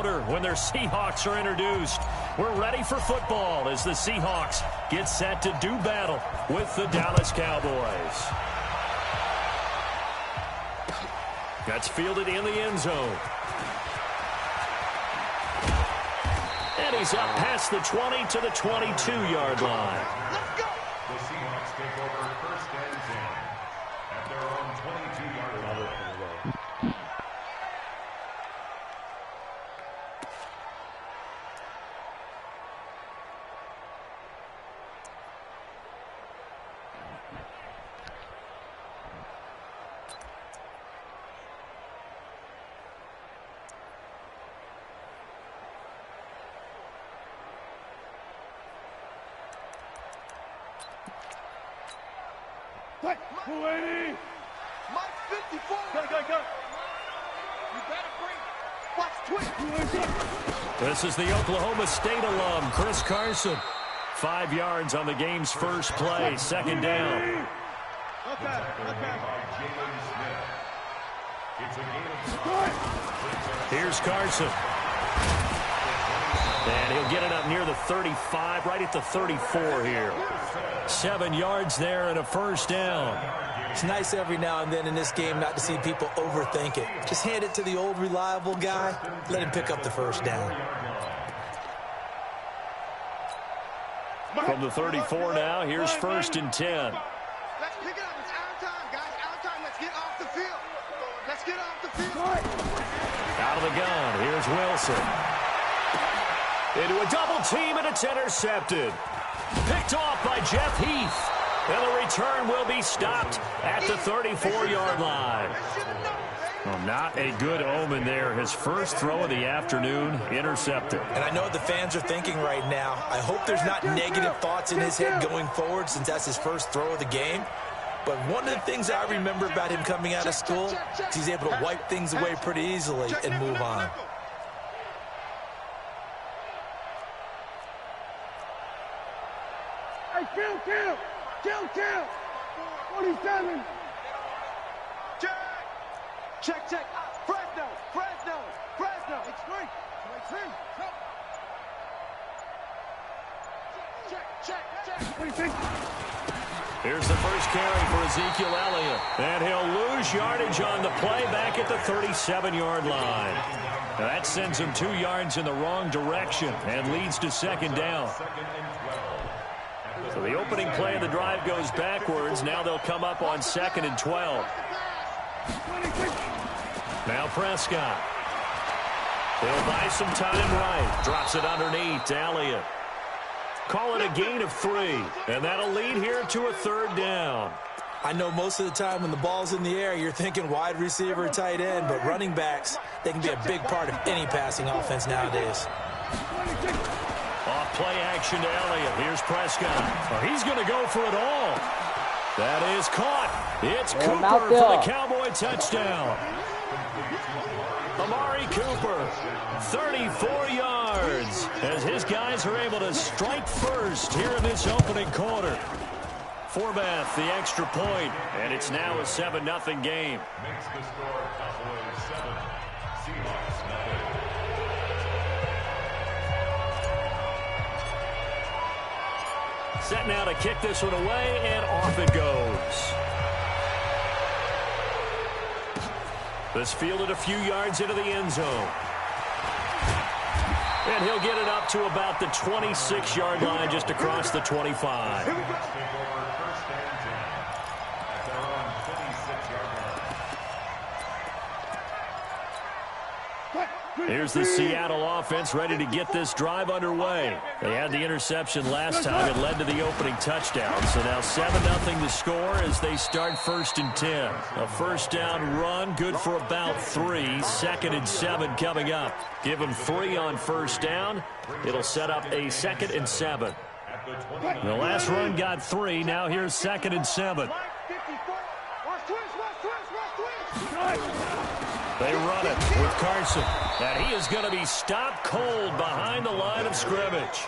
louder when their Seahawks are introduced. We're ready for football as the Seahawks get set to do battle with the Dallas Cowboys. That's fielded in the end zone. And he's up past the 20 to the 22-yard line. Let's go. The Seahawks take over first and 10 at their own 22-yard line. What? 280. Mike 54. Go. You better bring. Watch twist. This is the Oklahoma State alum, Chris Carson. 5 yards on the game's first play, second down. Okay. It's a game of Here's Carson. And he'll get it up near the 35, right at the 34 here. 7 yards there and a first down. It's nice every now and then in this game not to see people overthink it. Just hand it to the old reliable guy. Let him pick up the first down. From the 34 now, here's first and 10. Let's pick it up. It's our time, guys. Our time. Let's get off the field. Let's get off the field. Out of the gun, here's Wilson. Into a double team, and it's intercepted. Picked off by Jeff Heath. And the return will be stopped at the 34-yard line. Well, not a good omen there. His first throw of the afternoon intercepted. And I know what the fans are thinking right now. I hope there's not negative thoughts in his head going forward since that's his first throw of the game. But one of the things I remember about him coming out of school is he's able to wipe things away pretty easily and move on. Hey, kill. 47. Check. Fresno. It's free. Check. 26. Here's the first carry for Ezekiel Elliott. And he'll lose yardage on the play back at the 37-yard line. Now that sends him 2 yards in the wrong direction and leads to second down. So the opening play of the drive goes backwards. Now they'll come up on 2nd and 12. Now Prescott. He'll buy some time right. Drops it underneath to Elliott. Call it a gain of 3. And that'll lead here to a third down. I know most of the time when the ball's in the air, you're thinking wide receiver, tight end, but running backs, they can be a big part of any passing offense nowadays. Off play action to Elliott. Here's Prescott. Oh, he's going to go for it all. That is caught. It's Cooper for the Cowboy touchdown. Amari Cooper, 34 yards, as his guys are able to strike first here in this opening quarter. Forbath, the extra point, and it's now a 7-0 game. Makes the score Cowboys 7, Seahawks 9. Set now to kick this one away, and off it goes. This fielded a few yards into the end zone. And he'll get it up to about the 26-yard line, just across the 25. Take over first and 10 at their own 26-yard line. Here's the Seattle offense ready to get this drive underway. They had the interception last time. It led to the opening touchdown. So now 7-0 the score as they start 1st and 10. A first down run, good for about 3. 2nd and 7 coming up. Give them 3 on first down. It'll set up a 2nd and 7. The last run got 3. Now here's 2nd and 7. They run it with Carson. And he is going to be stopped cold behind the line of scrimmage.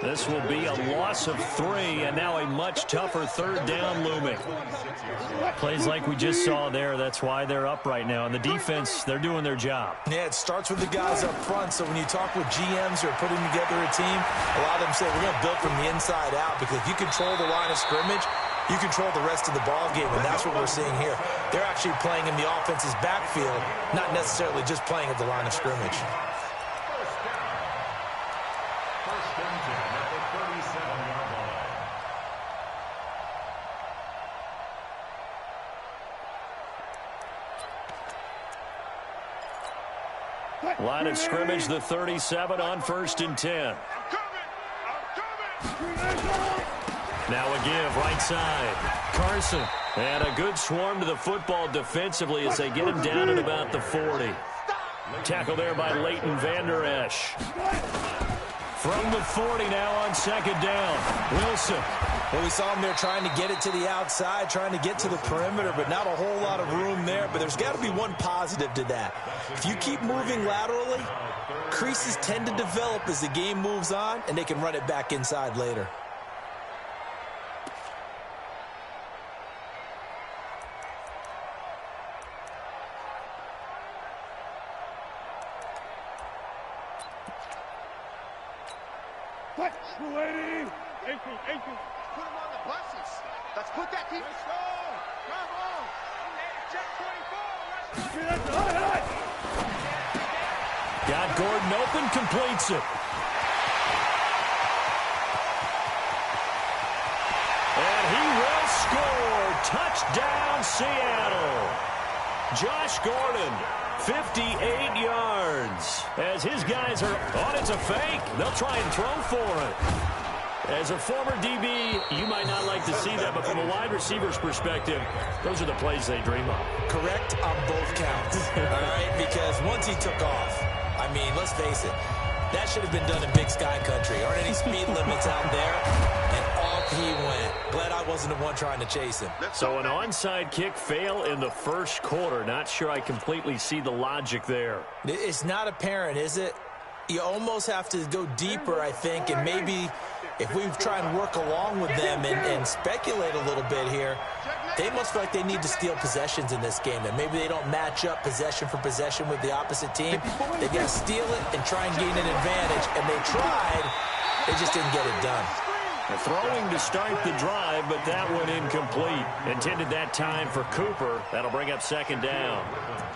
This will be a loss of 3, and now a much tougher third down looming. Plays like we just saw there. That's why they're up right now. And the defense, they're doing their job. Yeah, it starts with the guys up front. So when you talk with GMs who are putting together a team, a lot of them say we're going to build from the inside out, because if you control the line of scrimmage, you control the rest of the ball game, and that's what we're seeing here. They're actually playing in the offense's backfield, not necessarily just playing at the line of scrimmage. Line of scrimmage, the 37 on 1st and 10. Now a give, right side. Carson. And a good swarm to the football defensively as they get him down at about the 40. Tackle there by Leighton Vander Esch. From the 40 now on 2nd down. Wilson. Well, we saw him there trying to get it to the outside, trying to get to the perimeter, but not a whole lot of room there. But there's got to be one positive to that. If you keep moving laterally, creases tend to develop as the game moves on, and they can run it back inside later. Ankle. Put him on the buses. Let's put that team. Let's go. Come on. Check 24. Got Gordon open, completes it. And he will score. Touchdown, Seattle. Josh Gordon, 58 yards. As his guys are on, it's a fake. They'll try and throw for it. As a former DB, you might not like to see that, but from a wide receiver's perspective, those are the plays they dream of. Correct on both counts, all right? Because once he took off, I mean, let's face it, that should have been done in Big Sky Country. Aren't any speed limits out there? And off he went. Glad I wasn't the one trying to chase him. So an onside kick fail in the first quarter. Not sure I completely see the logic there. It's not apparent, is it? You almost have to go deeper, I think, and maybe if we try and work along with them and speculate a little bit here, they must feel like they need to steal possessions in this game, and maybe they don't match up possession for possession with the opposite team. They got to steal it and try and gain an advantage, and they tried. They just didn't get it done. Throwing to start the drive, but that one incomplete. Intended that time for Cooper. That'll bring up 2nd down.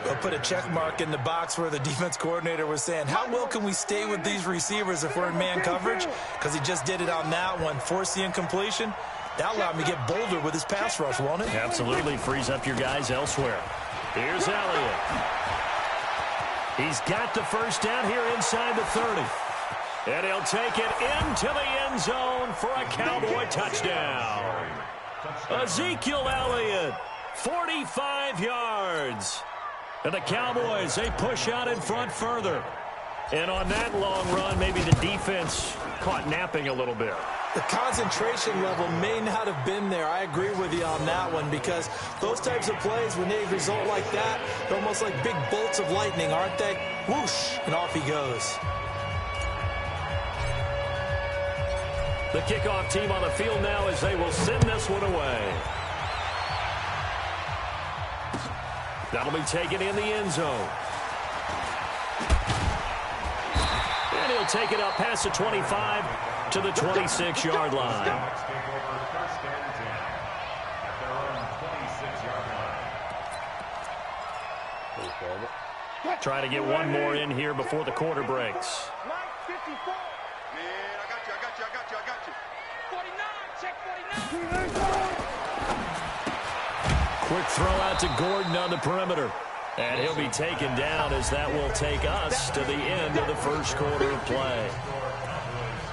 They'll put a check mark in the box where the defense coordinator was saying, how well can we stay with these receivers if we're in man coverage? Because he just did it on that one. Force the incompletion. That'll allow him to get bolder with his pass rush, won't it? Absolutely. Frees up your guys elsewhere. Here's Elliott. He's got the first down here inside the 30. And he'll take it into the end zone for a Cowboy touchdown. Ezekiel Elliott, 45 yards. And the Cowboys, they push out in front further. And on that long run, maybe the defense caught napping a little bit. The concentration level may not have been there. I agree with you on that one, because those types of plays, when they result like that, they're almost like big bolts of lightning, aren't they? Whoosh, and off he goes. The kickoff team on the field now as they will send this one away. That'll be taken in the end zone. And he'll take it up past the 25 to the 26-yard line. Try to get one more in here before the quarter breaks. I got you. 49, check 49. Quick throw out to Gordon on the perimeter. And he'll be taken down as that will take us to the end of the first quarter of play.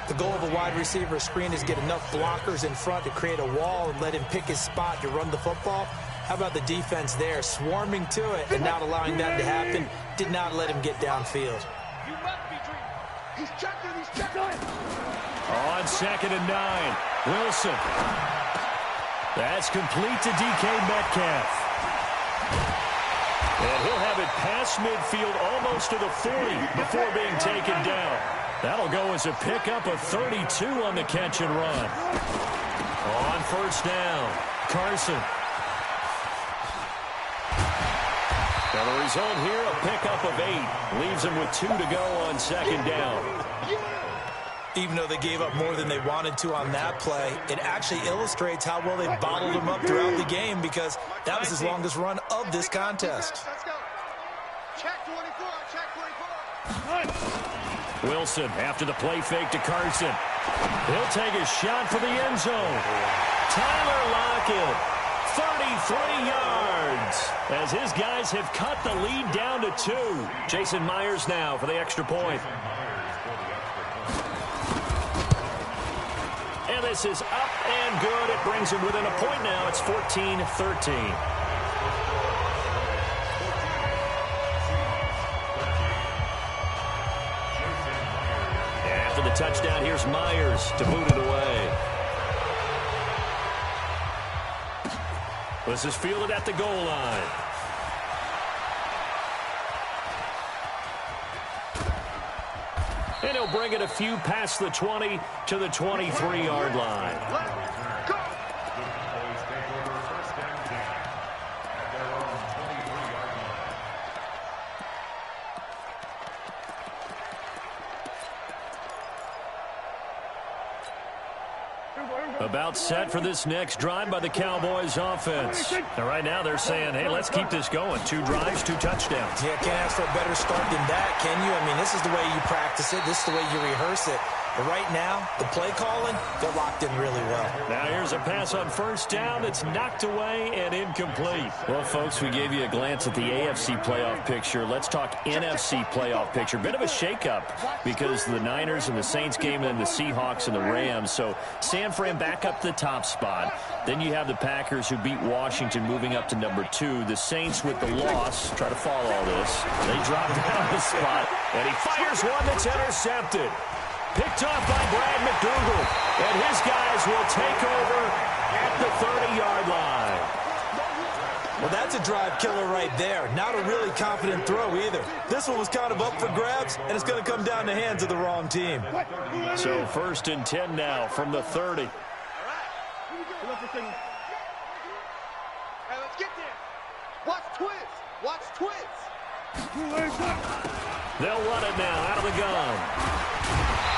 The goal of a wide receiver screen is get enough blockers in front to create a wall and let him pick his spot to run the football. How about the defense there, swarming to it and not allowing that to happen? Did not let him get downfield. You must be dreaming. He's checking. On 2nd and 9, Wilson. That's complete to DK Metcalf. And he'll have it past midfield almost to the 40 before being taken down. That'll go as a pickup of 32 on the catch and run. On first down, Carson. Now the result here, a pickup of 8. Leaves him with 2 to go on second down. Even though they gave up more than they wanted to on that play, it actually illustrates how well they bottled him up throughout the game, because that was his longest run of this contest. Let's go. Check 24. Check 24. Wilson after the play fake to Carson. He'll take a shot for the end zone. Tyler Lockett, 33 yards, as his guys have cut the lead down to 2. Jason Myers now for the extra point. And this is up and good. It brings him within a point now. It's 14-13. After the touchdown, here's Myers to boot it away. This is fielded at the goal line. And he'll bring it a few past the 20 to the 23-yard line. Let's go. About set for this next drive by the Cowboys offense. Now right now they're saying, hey, let's keep this going. 2 drives, 2 touchdowns. Yeah, can't ask for a better start than that, can you? I mean, this is the way you practice it. This is the way you rehearse it. But right now, the play calling, they're locked in really well. Now here's a pass on first down that's knocked away and incomplete. Well, folks, we gave you a glance at the AFC playoff picture. Let's talk NFC playoff picture. Bit of a shakeup because the Niners and the Saints game and the Seahawks and the Rams. So San Fran back up the top spot. Then you have the Packers who beat Washington moving up to number 2. The Saints with the loss try to follow all this. They drop down the spot, and he fires one that's intercepted. Picked off by Brad McDougal, and his guys will take over at the 30-yard line. Well, that's a drive killer right there. Not a really confident throw either. This one was kind of up for grabs, and it's going to come down in the hands of the wrong team. So 1st and 10 now from the 30. Hey, let's get there. Watch twist. Watch twist. They'll run it now out of the gun.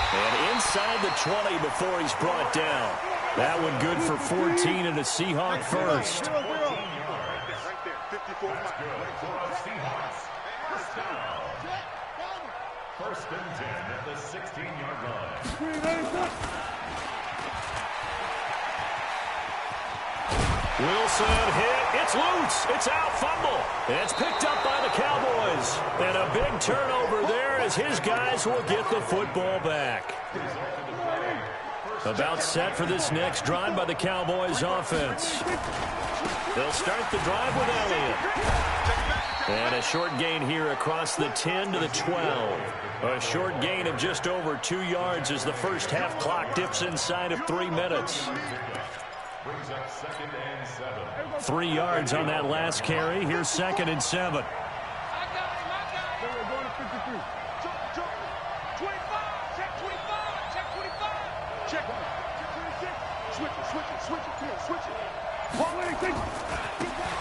And inside the 20 before he's brought down. That one good for 14 and a Seahawk first. Right there, 54 miles. First and 10 at the 16-yard line. Wilson hit. It's loose. It's out. Fumble. And it's picked up by the Cowboys. And a big turnover there as his guys will get the football back. About set for this next drive by the Cowboys offense. They'll start the drive with Elliott. And a short gain here across the 10 to the 12. A short gain of just over 2 yards as the first half clock dips inside of 3 minutes. 3 yards on that last carry. Here's 2nd and 7.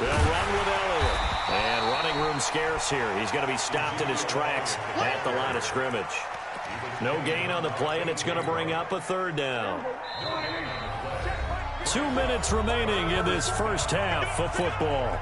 They'll run with Elliott. And running room scarce here. He's going to be stopped in his tracks at the line of scrimmage. No gain on the play, and it's going to bring up a 3rd down. 2 minutes remaining in this first half of football.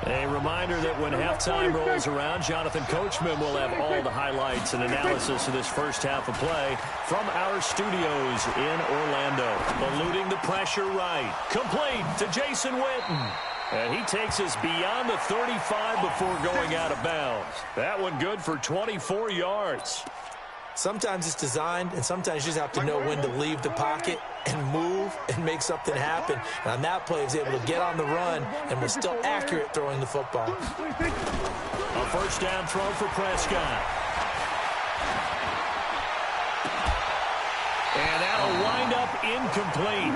A reminder that when halftime rolls around, Jonathan Coachman will have all the highlights and analysis of this first half of play from our studios in Orlando. Eluding the pressure right. Complete to Jason Witten. And he takes us beyond the 35 before going out of bounds. That one good for 24 yards. Sometimes it's designed, and sometimes you just have to know when to leave the pocket and move and make something happen. And on that play, he was able to get on the run and was still accurate throwing the football. A first down throw for Prescott. And that'll wind up incomplete.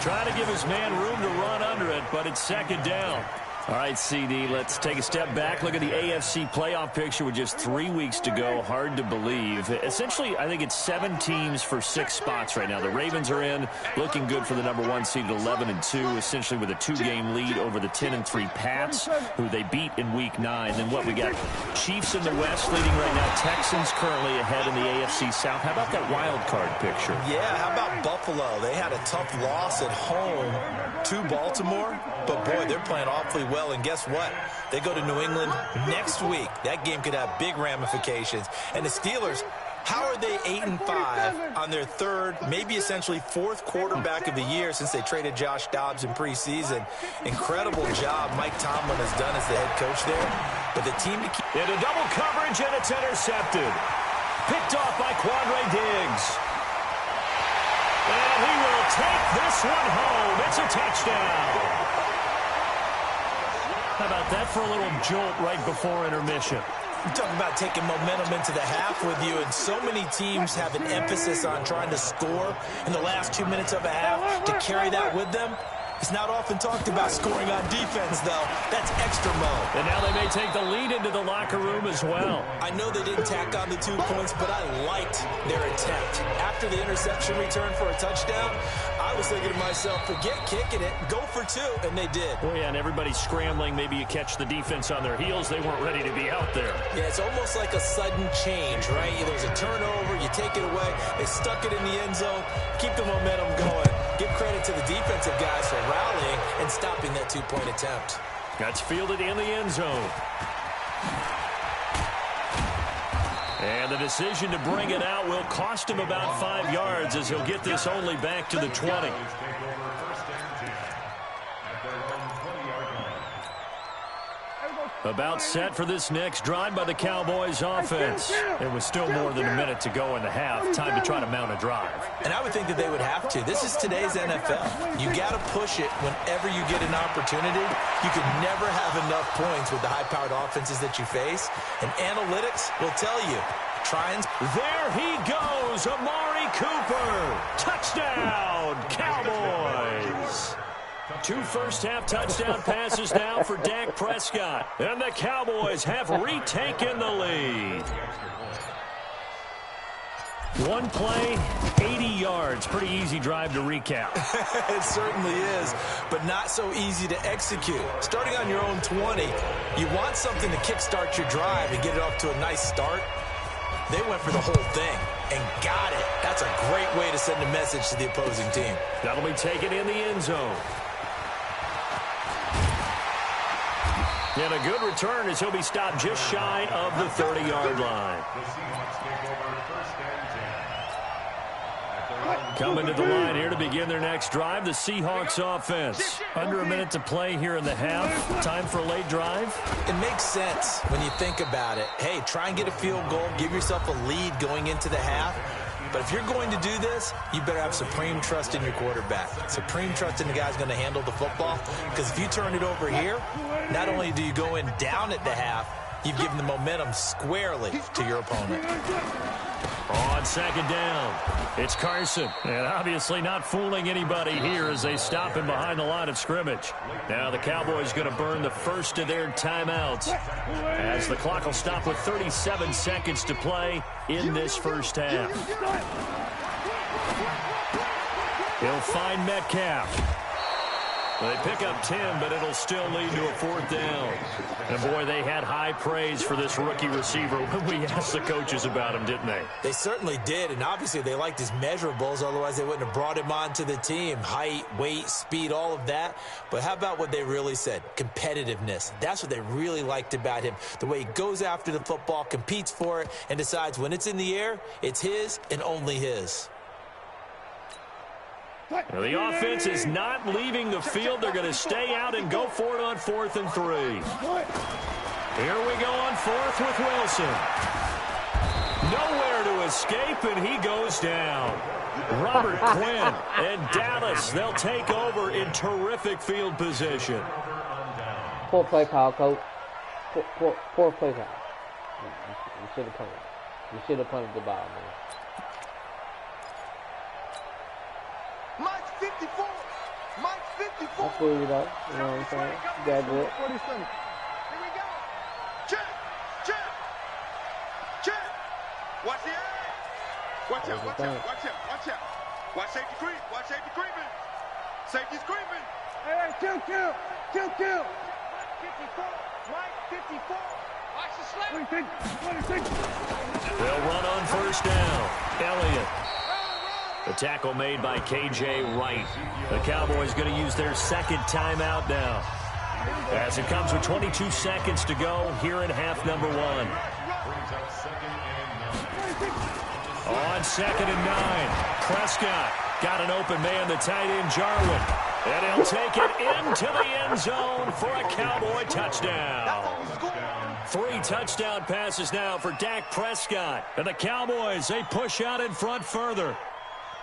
Trying to give his man room to run under it, but it's 2nd down. All right, CD, let's take a step back. Look at the AFC playoff picture with just 3 weeks to go. Hard to believe. Essentially, I think it's 7 teams for 6 spots right now. The Ravens are in, looking good for the #1 seed at 11-2, essentially with a 2-game lead over the 10-3 Pats, who they beat in Week 9. Then what we got? Chiefs in the West leading right now. Texans currently ahead in the AFC South. How about that wild card picture? Yeah, how about Buffalo? They had a tough loss at home to Baltimore, but boy, they're playing awfully well. And guess what? They go to New England next week. That game could have big ramifications. And the Steelers, how are they 8-5 on their third, maybe essentially fourth quarterback of the year since they traded Josh Dobbs in preseason? Incredible job Mike Tomlin has done as the head coach there. But the team to keep... Into double coverage, and it's intercepted. Picked off by Quandre Diggs. And he will take this one home. It's a touchdown. How about that for a little jolt right before intermission? You're talking about taking momentum into the half with you, and so many teams have an emphasis on trying to score in the last 2 minutes of a half to carry that with them. It's not often talked about scoring on defense, though. That's extra mode. And now they may take the lead into the locker room as well. I know they didn't tack on the 2 points, but I liked their attempt. After the interception return for a touchdown, I was thinking to myself, forget kicking it, go for 2, and they did. Oh, yeah, and everybody's scrambling. Maybe you catch the defense on their heels. They weren't ready to be out there. Yeah, it's almost like a sudden change, right? There's a turnover, you take it away, they stuck it in the end zone, keep the momentum going. Give credit to the defensive guys for rallying and stopping that 2-point attempt. That's fielded in the end zone. And the decision to bring it out will cost him about 5 yards as he'll get this only back to the 20. About set for this next drive by the Cowboys offense. It was still more than a minute to go in the half. Time to try to mount a drive. And I would think that they would have to. This is today's NFL. You got to push it whenever you get an opportunity. You can never have enough points with the high-powered offenses that you face. And analytics will tell you. There he goes, Amari Cooper. Touchdown, Cowboys. 2 first-half touchdown passes now for Dak Prescott. And the Cowboys have retaken the lead. 1 play, 80 yards. Pretty easy drive to recap. It certainly is, but not so easy to execute. Starting on your own 20, you want something to kickstart your drive and get it off to a nice start. They went for the whole thing and got it. That's a great way to send a message to the opposing team. That'll be taken in the end zone. And a good return as he'll be stopped just shy of the 30-yard line. Coming to the line here to begin their next drive, the Seahawks offense. Under a minute to play here in the half. Time for a late drive. It makes sense when you think about it. Hey, try and get a field goal. Give yourself a lead going into the half. But if you're going to do this, you better have supreme trust in your quarterback. Supreme trust in the guy's going to handle the football. Because if you turn it over here, not only do you go in down at the half, you've given the momentum squarely to your opponent. On second down, it's Carson. And obviously not fooling anybody here as they stop him behind the line of scrimmage. Now the Cowboys going to burn the first of their timeouts as the clock will stop with 37 seconds to play in this first half. He'll find Metcalf. Well, they pick up 10, but it'll still lead to a 4th down. And, boy, they had high praise for this rookie receiver when we asked the coaches about him, didn't they? They certainly did, and obviously they liked his measurables. Otherwise, they wouldn't have brought him onto the team. Height, weight, speed, all of that. But how about what they really said? Competitiveness. That's what they really liked about him. The way he goes after the football, competes for it, and decides when it's in the air, it's his and only his. Well, the offense is not leaving the field. They're going to stay out and go for it on 4th and 3. Here we go on 4th with Wilson. Nowhere to escape, and he goes down. Robert Quinn and Dallas, they'll take over in terrific field position. Poor play call, coach. Poor play call. You should have punted. You should have punted the ball, man. Mike 54. Mike 54. I feel you though. You know what I'm saying? You got good. 47. Here we go. Check. Check. Check. Watch the eye. Watch out. Watch out. Watch out. Watch out. Watch safety creep. Watch safety creeping. Safety's creeping. Hey, kill. Kill. Mike 54. Mike 54. Watch the slip. 26. They'll run on first down. Elliott. The tackle made by K.J. Wright. The Cowboys going to use their second timeout now, as it comes with 22 seconds to go here in half number 1. On 2nd and 9, Prescott got an open man, the tight end Jarwin, and he'll take it into the end zone for a Cowboy touchdown. 3 touchdown passes now for Dak Prescott, and the Cowboys, they push out in front further.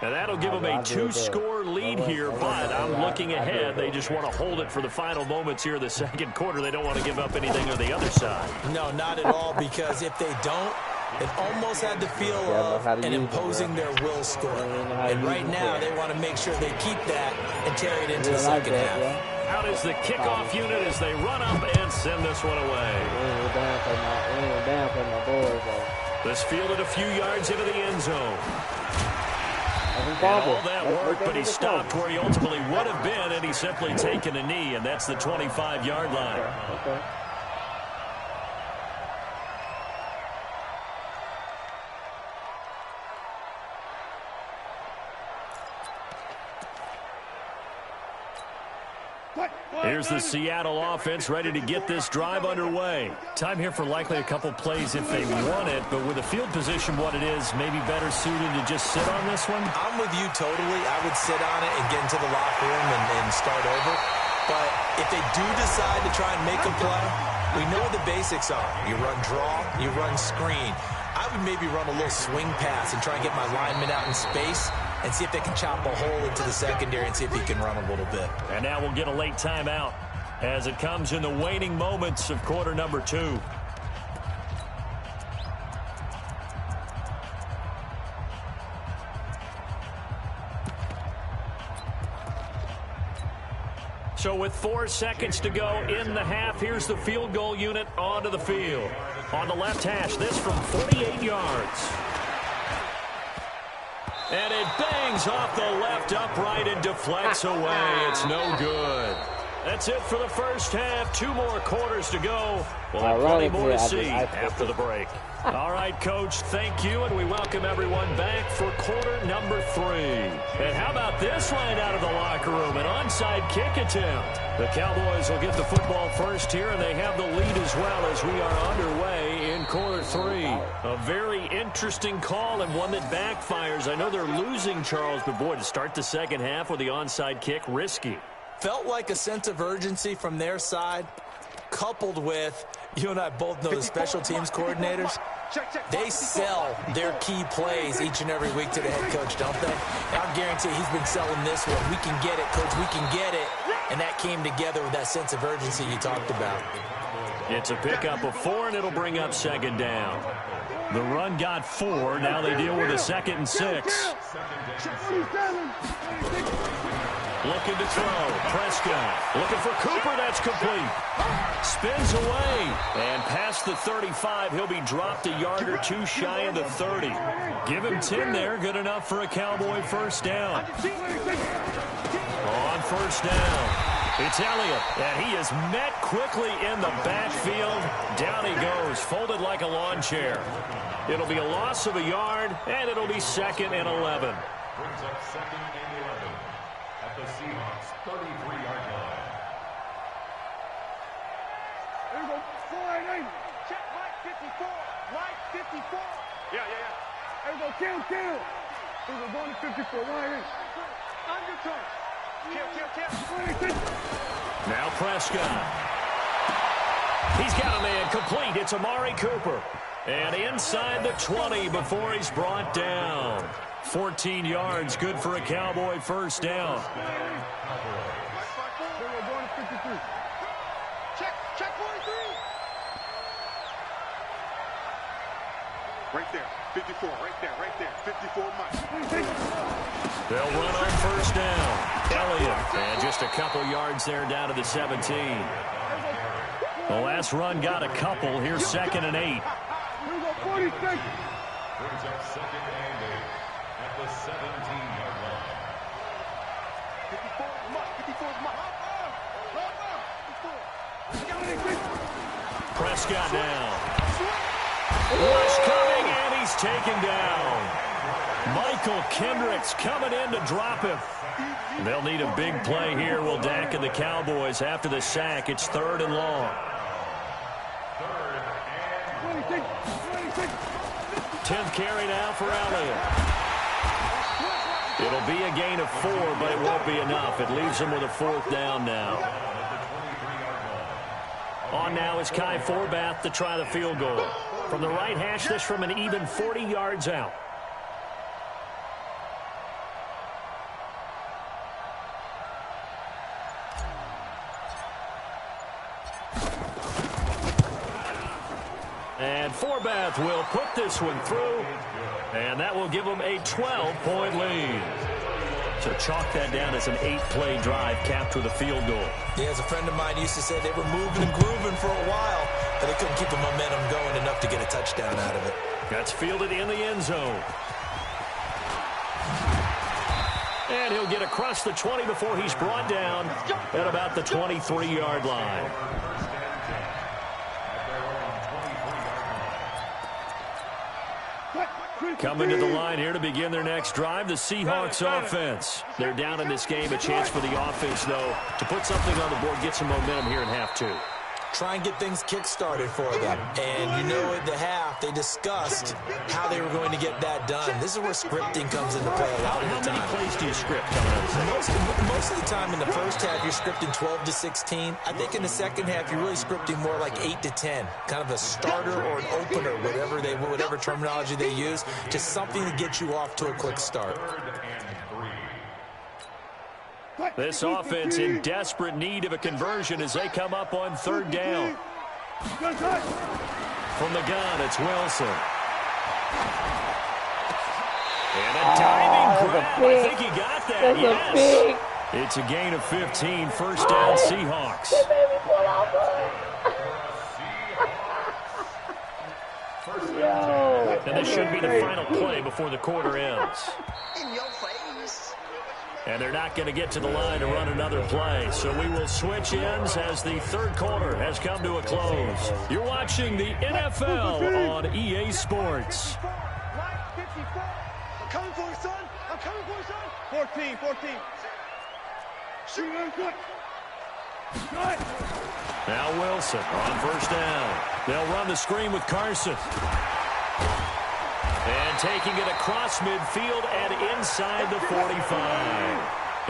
And that'll give them a 2-score lead here, but I'm looking ahead. They just want to hold it for the final moments here of the second quarter. They don't want to give up anything on the other side. No, not at all, because if they don't, it almost had the feel of an imposing their will score. And right now, they want to make sure they keep that and carry it into the second half. Out is the kickoff unit as they run up and send this one away. This fielded a few yards into the end zone. And all that work, but he stopped where he ultimately would have been, and he's simply taken a knee, and that's the 25-yard line. Okay. Here's the Seattle offense ready to get this drive underway. Time here for likely a couple plays if they want it, but with the field position what it is, maybe better suited to just sit on this one? I'm with you totally. I would sit on it and get into the locker room and start over. But if they do decide to try and make a play, we know what the basics are. You run draw, you run screen. I would maybe run a little swing pass and try and get my lineman out in space and see if they can chop a hole into the secondary and see if he can run a little bit. And now we'll get a late timeout as it comes in the waning moments of quarter number 2. So with 4 seconds to go in the half, here's the field goal unit onto the field. On the left hash, this from 48 yards. And it bangs off the left upright and deflects away. It's no good. That's it for the first half. 2 more quarters to go. We'll have plenty more to see after the break. All right, Coach, thank you, and we welcome everyone back for quarter number 3. And how about this right out of the locker room? An onside kick attempt. The Cowboys will get the football first here, and they have the lead as well as we are underway in quarter 3. A very interesting call and one that backfires. I know they're losing, Charles, but boy, to start the second half with the onside kick, risky. Felt like a sense of urgency from their side, coupled with, you and I both know the special teams coordinators, they sell their key plays each and every week to the head coach, don't they? And I'll guarantee he's been selling this one. We can get it, coach, we can get it. And that came together with that sense of urgency you talked about. It's a pickup of 4, and it'll bring up second down. The run got 4. Now they deal with a 2nd and 6. Looking to throw. Prescott looking for Cooper. That's complete. Spins away. And past the 35, he'll be dropped a yard or 2 shy of the 30. Give him 10 there. Good enough for a Cowboy first down. On first down, it's Elliott. And he is met quickly in the backfield. Down he goes, folded like a lawn chair. It'll be a loss of a yard, and it'll be 2nd and 11. Brings up 2nd and 11 at the Seahawks 33-yard line. There you go. 4-8. Check Mike 54. Mike 54. Yeah. There you go. Kill. There you go. Going to 54. 1-8. Undercut. Kill. Now Prescott. He's got a man complete. It's Amari Cooper. And inside the 20 before he's brought down. 14 yards, good for a Cowboy first down. Check 43. Right there. 54. Right there. Right there. 54 much. They'll run on first down. Elliott. And just a couple yards there down to the 17. The last run got a couple. Here's 2nd and 8. Brings up 2nd and 8 at the 17-yard line. 54 much. 54 much. Prescott down. Rush coming, and he's taken down. Michael Kendricks coming in to drop him. They'll need a big play here. Will Dak and the Cowboys after the sack. It's 3rd and long. 10th carry now for Elliott. It'll be a gain of 4, but it won't be enough. It leaves them with a 4th down now. On now is Kai Forbath to try the field goal. From the right hash, this from an even 40 yards out. And Forbath will put this one through, and that will give them a 12-point lead. So chalk that down as an 8-play drive capped with a field goal. Yeah, as a friend of mine used to say, they were moving and grooving for a while, but they couldn't keep the momentum going enough to get a touchdown out of it. That's fielded in the end zone. And he'll get across the 20 before he's brought down at about the 23-yard line. Coming to the line here to begin their next drive, the Seahawks offense. They're down in this game. A chance for the offense, though, to put something on the board, get some momentum here in half 2. Try and get things kick-started for them. And you know at the half, they discussed how they were going to get that done. This is where scripting comes into play a lot of the time. How many plays do you script coming out of the second? Most of the time in the first half, you're scripting 12 to 16. I think in the second half, you're really scripting more like 8 to 10. Kind of a starter or an opener, whatever terminology they use. Just something to get you off to a quick start. This offense in desperate need of a conversion as they come up on 3rd down. From the gun, it's Wilson. And a diving grab. I think he got that, yes. It's a gain of 15, 1st down Seahawks. And this should be the final play before the quarter ends. In your face. And they're not going to get to the line to run another play. So we will switch ends as the 3rd quarter has come to a close. You're watching the NFL on EA Sports. I'm coming for you, son. I'm coming for you, son. 14, 14. Shoot, good. Now Wilson on 1st down. They'll run the screen with Carson. And taking it across midfield and inside the 45.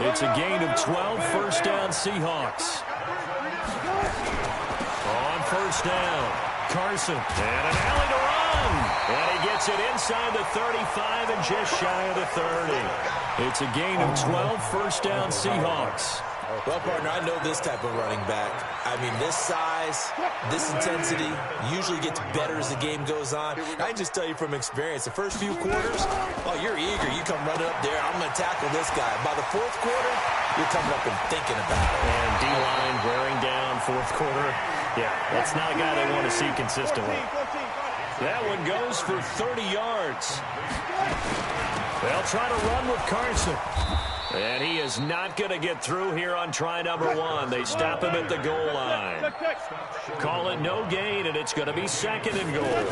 It's a gain of 12, 1st down Seahawks. On 1st down, Carson. And an alley to run. And he gets it inside the 35 and just shy of the 30. It's a gain of 12, 1st down Seahawks. Well, partner, I know this type of running back. I mean, this size, this intensity usually gets better as the game goes on. I can just tell you from experience, the first few quarters, oh, you're eager. You come running up there. I'm going to tackle this guy. By the 4th quarter, you're coming up and thinking about it. And D-line wearing down 4th quarter. Yeah, that's not a guy they want to see consistently. That one goes for 30 yards. They'll try to run with Carson. And he is not going to get through here on try number 1. They stop him at the goal line. Call it no gain, and it's going to be 2nd and goal. This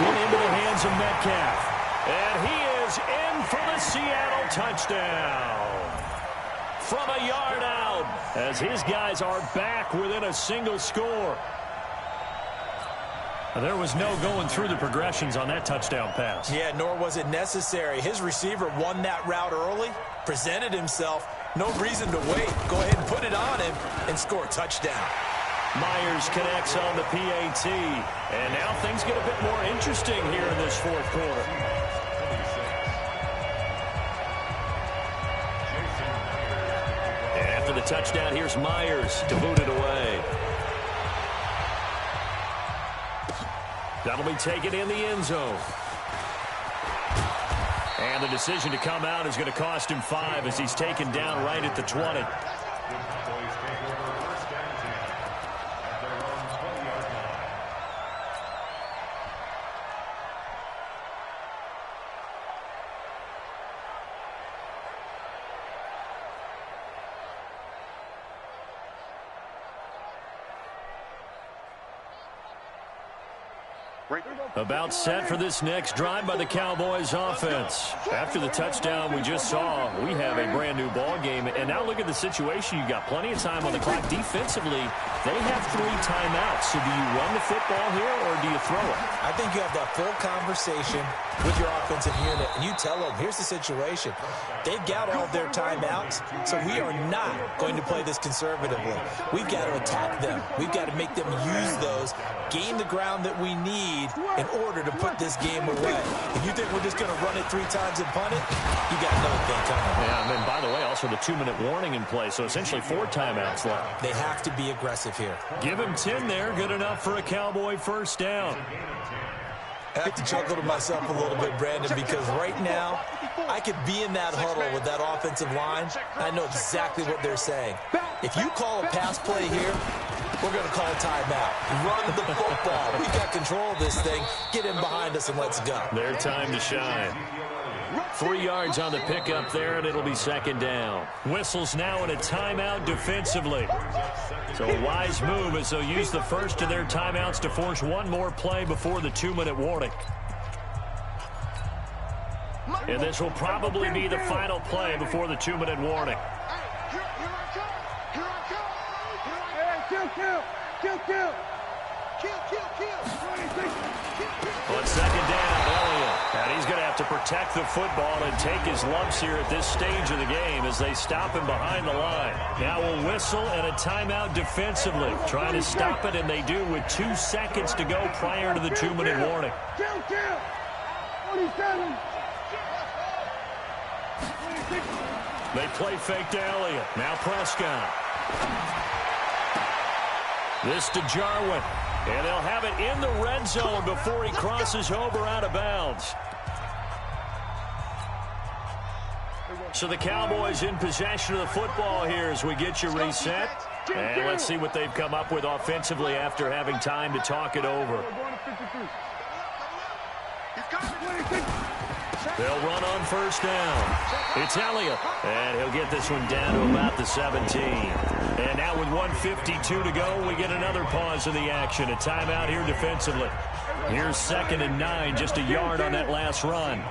one into the hands of Metcalf. And he is in for the Seattle touchdown. From a yard out, as his guys are back within a single score. There was no going through the progressions on that touchdown pass. Yeah, nor was it necessary. His receiver won that route early, presented himself. No reason to wait. Go ahead and put it on him and score a touchdown. Myers connects on the PAT. And now things get a bit more interesting here in this 4th quarter. And after the touchdown, here's Myers to boot it away. That'll be taken in the end zone. And the decision to come out is going to cost him 5 as he's taken down right at the 20. About set for this next drive by the Cowboys offense. After the touchdown we just saw, we have a brand new ball game. And now look at the situation. You got plenty of time on the clock. Defensively, they have 3 timeouts. So do you run the football here or do you throw it? I think you have that full conversation with your offensive unit, and you tell them, here's the situation. They've got all their timeouts, so we are not going to play this conservatively. We've got to attack them. We've got to make them use those, gain the ground that we need in order to put this game away. If you think we're just going to run it 3 times and punt it, you got another thing coming. Yeah, and then, by the way, also the 2-minute warning in play, so essentially 4 timeouts left. They have to be aggressive here. Give him 10 there. Good enough for a Cowboy first down. I have to chuckle to myself a little bit, Brandon, because right now I could be in that huddle with that offensive line. I know exactly what they're saying. If you call a pass play here, we're going to call a timeout. Run the football. We got control of this thing. Get in behind us and let's go. Their time to shine. 3 yards on the pickup there, and it'll be second down. Whistles now in a timeout defensively. So a wise move as they'll use the first of their timeouts to force one more play before the 2-minute warning. And this will probably be the final play before the 2-minute warning. On second down, Elliott. And he's going to have to protect the football and take his lumps here at this stage of the game as they stop him behind the line. Now we'll whistle and a timeout defensively. Trying to stop it, and they do with 2 seconds to go prior to the 2-minute warning. 27. They play fake to Elliott. Now Prescott. This to Jarwin. And they'll have it in the red zone before he crosses over out of bounds. So the Cowboys in possession of the football here as we get you reset. And let's see what they've come up with offensively after having time to talk it over. They'll run on first down. It's Elliott. And he'll get this one down to about the 17. And now with 1:52 to go, we get another pause in the action. A timeout here defensively. Here's 2nd and 9, just a yard on that last run.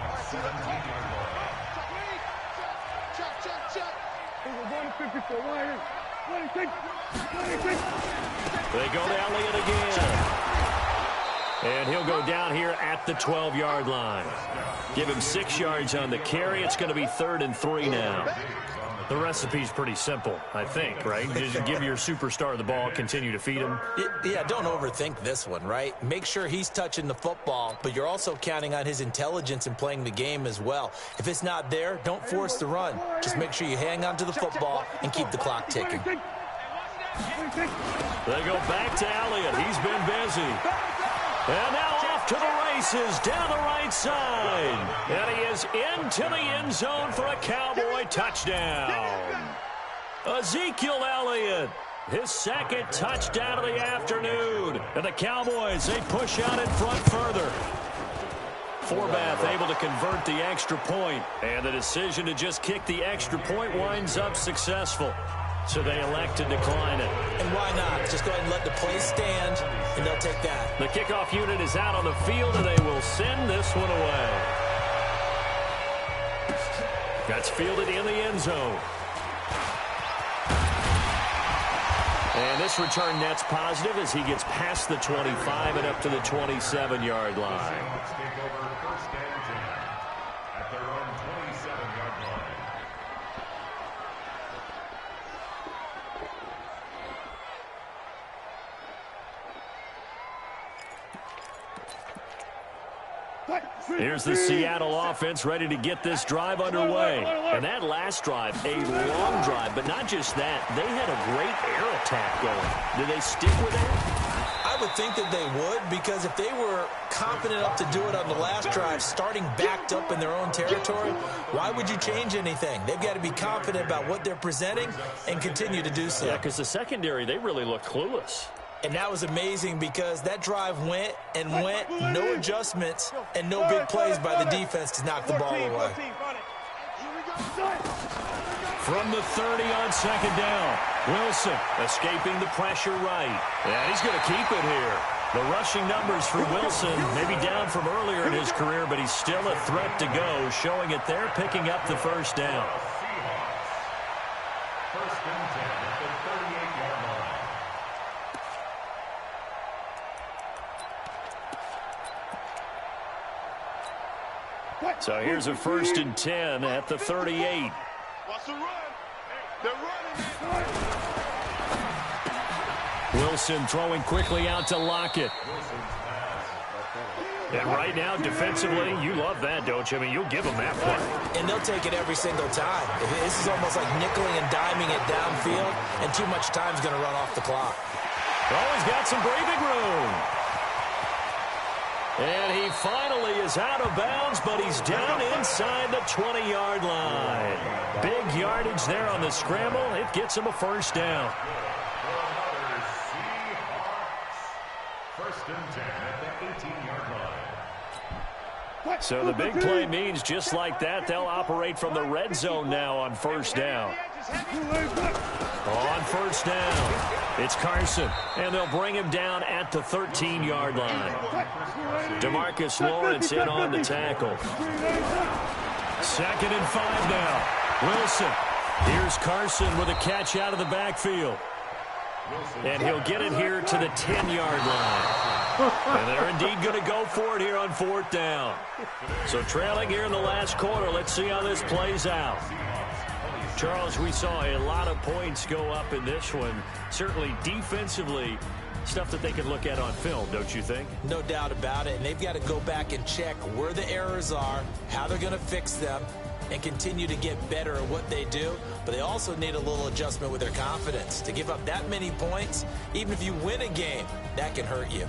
They go to Elliott again. And he'll go down here at the 12-yard line. Give him 6 yards on the carry. It's going to be 3rd and 3 now. The recipe's pretty simple, I think, right? Just give your superstar the ball, continue to feed him. Yeah, don't overthink this one, right? Make sure he's touching the football, but you're also counting on his intelligence in playing the game as well. If it's not there, don't force the run. Just make sure you hang on to the football and keep the clock ticking. They go back to Elliott. He's been busy. And now off to the races down the right side. And he is into the end zone for a Cowboy touchdown. Ezekiel Elliott, his 2nd touchdown of the afternoon. And the Cowboys, they push out in front further. Forbath able to convert the extra point. And the decision to just kick the extra point winds up successful. So they elect to decline it. And why not? Just go ahead and let the play stand, and they'll take that. The kickoff unit is out on the field, and they will send this one away. That's fielded in the end zone. And this return net's positive as he gets past the 25 and up to the 27-yard line. Here's the Seattle offense ready to get this drive underway. And that last drive, a long drive, but not just that. They had a great air attack going. Did they stick with that? I would think that they would, because if they were confident enough to do it on the last drive, starting backed up in their own territory, why would you change anything? They've got to be confident about what they're presenting and continue to do so. Yeah, because the secondary, they really look clueless. And that was amazing because that drive went and went, no adjustments, and no big plays by the defense to knock the ball away. From the 30 on second down, Wilson escaping the pressure right. And he's going to keep it here. The rushing numbers for Wilson, maybe down from earlier in his career, but he's still a threat to go, showing it there, picking up the first down. First and 10 at the 38-yard line. So here's a first and 10 at the 38. Watch the run. They're running. Wilson throwing quickly out to Lockett. And right now, defensively, you love that, don't you? I mean, you'll give them that play. And they'll take it every single time. This is almost like nickeling and diming it downfield, and too much time's going to run off the clock. Oh, he's got some breathing room. And he finally is out of bounds, but he's down inside the 20-yard line. Big yardage there on the scramble. It gets him a first down. First and 10 at the 18-yard line. So the big play means just like that, they'll operate from the red zone now on first down. On first down, it's Carson, and they'll bring him down at the 13-yard line. DeMarcus Lawrence in on the tackle. 2nd and 5 now. Wilson. Here's Carson with a catch out of the backfield. And he'll get it here to the 10-yard line. And they're indeed going to go for it here on 4th down. So trailing here in the last quarter. Let's see how this plays out. Charles, we saw a lot of points go up in this one. Certainly defensively, stuff that they can look at on film, don't you think? No doubt about it. And they've got to go back and check where the errors are, how they're going to fix them, and continue to get better at what they do. But they also need a little adjustment with their confidence. To give up that many points, even if you win a game, that can hurt you.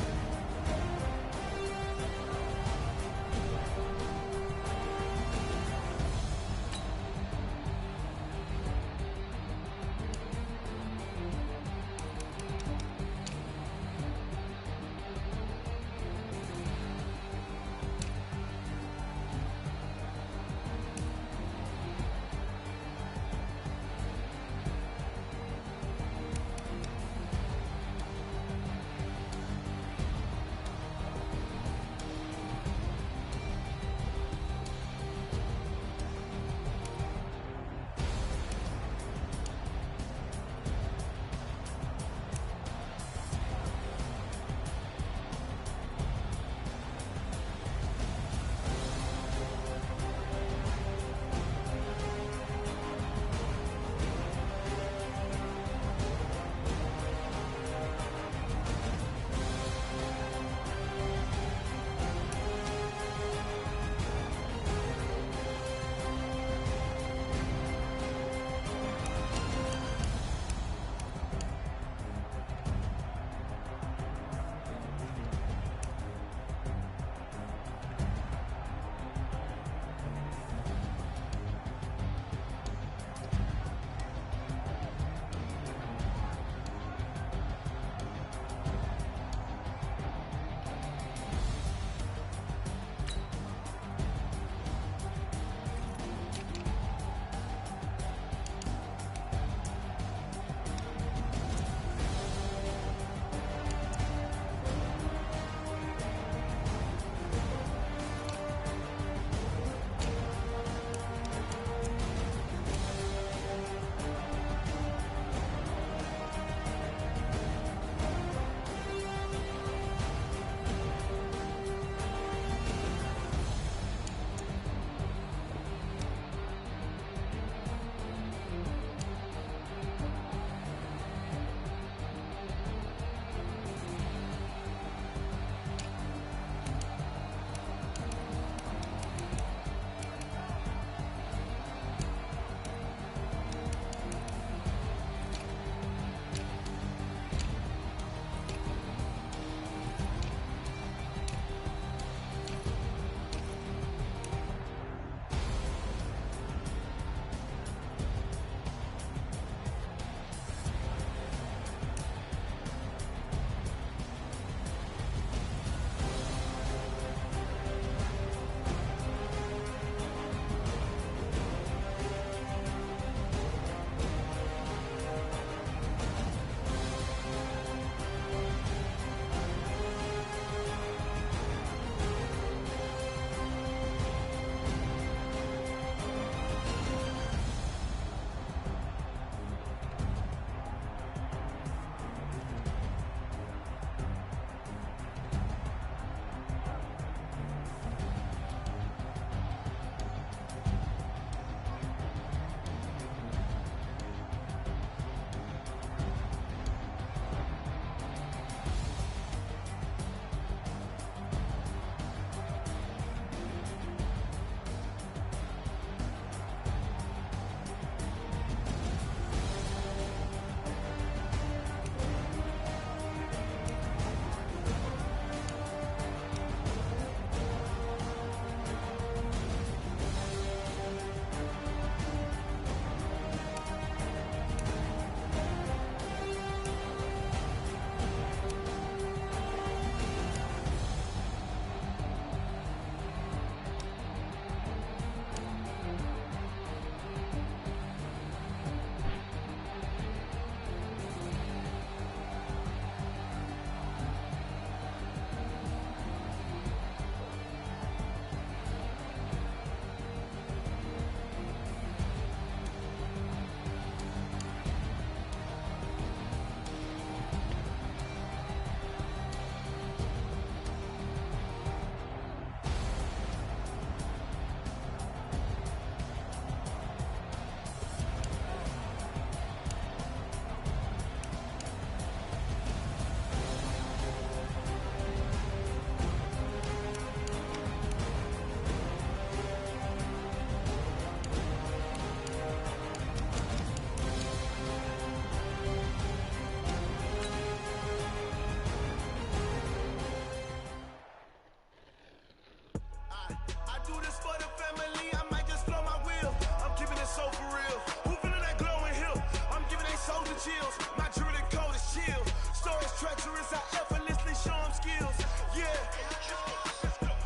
chills. My jewelry cold is chill. Stories treacherous, I effortlessly show them skills. Yeah.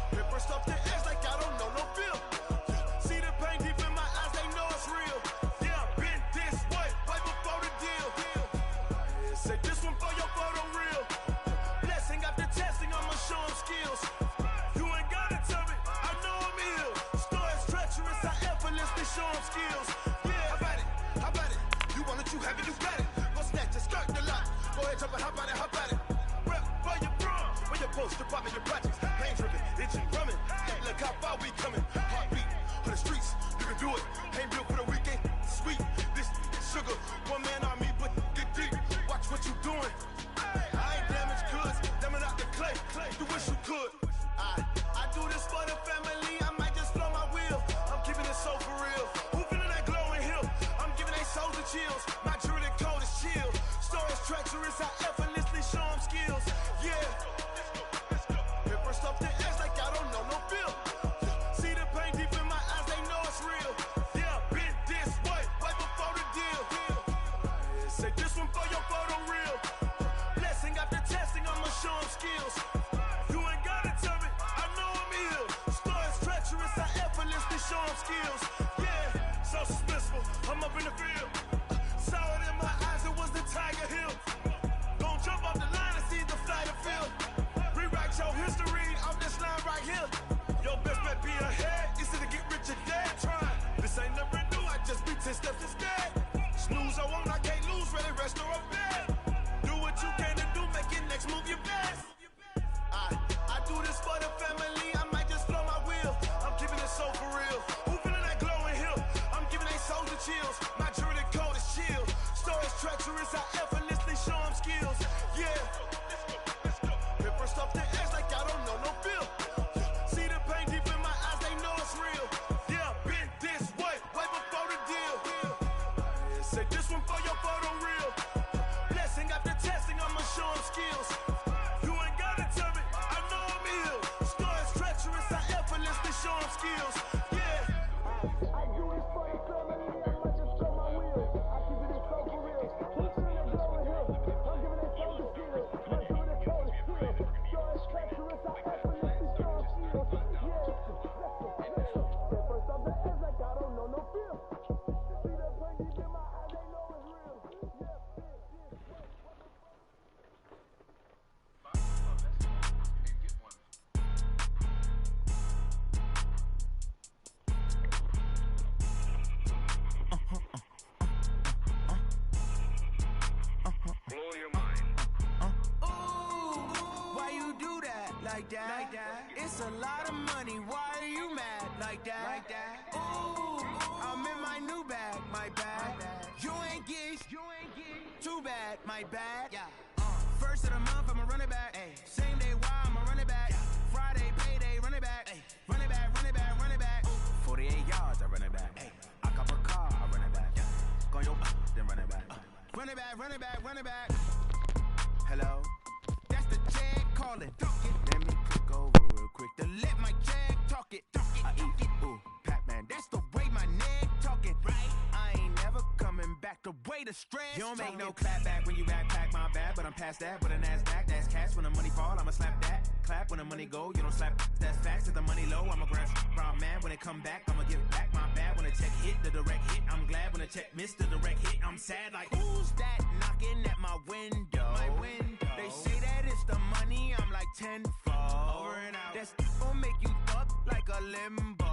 Paper stuff the edge like I don't know no feel. See the pain deep in my eyes, they know it's real. Yeah, been this way before the deal. Say this one for your photo real. Blessing after testing, I'ma show them skills. You ain't gotta tell me, I know I'm ill. Stories treacherous, I effortlessly show them skills. Yeah, how about it? You want it, you have it, you got it. Go snatch it, skirt the lot. Go ahead, jump it, how about it? Rep where you from? Where your post, department, your projects. Pain dripping, itching, drumming. Hey, look how far we coming. Heartbeat on the streets, you can do it. Ain't built for the weekend, sweet. This sugar, one man army, but get deep. Watch what you doing. I ain't damaged goods, damn out the clay. You wish you could. I do this for the family. I might just blow my wheel. I'm keeping it so for real. Who feeling that glowing hill? I'm giving they souls the chills. My jewelry cold is chill. Stories treacherous, I effortlessly show them skills. Yeah. Paper stuff the edge like I don't know no feel. See the pain deep in my eyes, they know it's real. Yeah, been this way before the deal. Say this one for your photo real. Blessing after testing, I'ma show them skills. You ain't gotta tell me, I know I'm ill. Stories treacherous, I effortlessly show them skills. Yeah, so suspenseful, I'm up in the field. Saw it in my eyes, it was the Tiger Hill. Don't jump off the line and see the flight of field. Rewrite your history off this line right here. Your best bet be ahead, easy to get rich or dead. Try, this ain't never new, I just be 10 steps instead. Snooze I won't, I can't lose, ready, rest or a bed. Do what you can to do, make your next move your best. I do this for the family, I might just blow my wheel. I'm keeping it so for real. Who feeling that glowing hill? I'm giving they souls the chills. My jewelry cold is chill. Stories treacherous, I effortlessly show them skills. Yeah. Paper stuff the edge like I don't know no feel. See the pain deep in my eyes, they know it's real. Yeah, been this way before the deal. Say this one for your photo real. Blessing after testing, I'ma show them skills. You ain't gotta tell me, I know I'm ill. Stories treacherous, I effortlessly show them skills. Yeah. I do this for the family, I might just show my wheel. I keep it so for real. Who's in that glowing hill? I'm giving it so the skills. My jewelry cold is chill. Stories treacherous, I effortlessly show them skills. Yeah. That first off the edge like I don't know no feel. See that pain deep in my eyes, they know it's real. Yeah. Blow your mind. Ooh, why you do that like that? It's a lot of money. Why are you mad like that? Ooh, I'm in my new bag, my bad. You ain't geeks, too bad, my bad. First of the month, I'ma run it back. Same day, why I'ma run it back. Friday, payday, run it back. Run it back, run it back, run it back. 48 yards, I run it back. I cop a car, I run it back. Go yo, then run it back. Run it back, run it back, run it back. Hello? That's the jag calling. Let me click over real quick to let my jag talk it. I eat it, ooh, Pac-Man. That's the way my neck talking. Right? I ain't never coming back the way the stress. You don't make no clap back when you backpack, my bad. But I'm past that with a NASDAQ. That's cash when the money fall, I'ma slap that. Clap when the money go, you don't slap. That's facts. If the money low, I'ma grab brown man. When it come back, I'ma give back my bad. When the check hit, the direct hit. I'm glad when the check missed the direct hit. I'm sad like, who's that knocking at my window? They say that it's the money, I'm like tenfold. Over and out. That's gon' make you up like a limbo.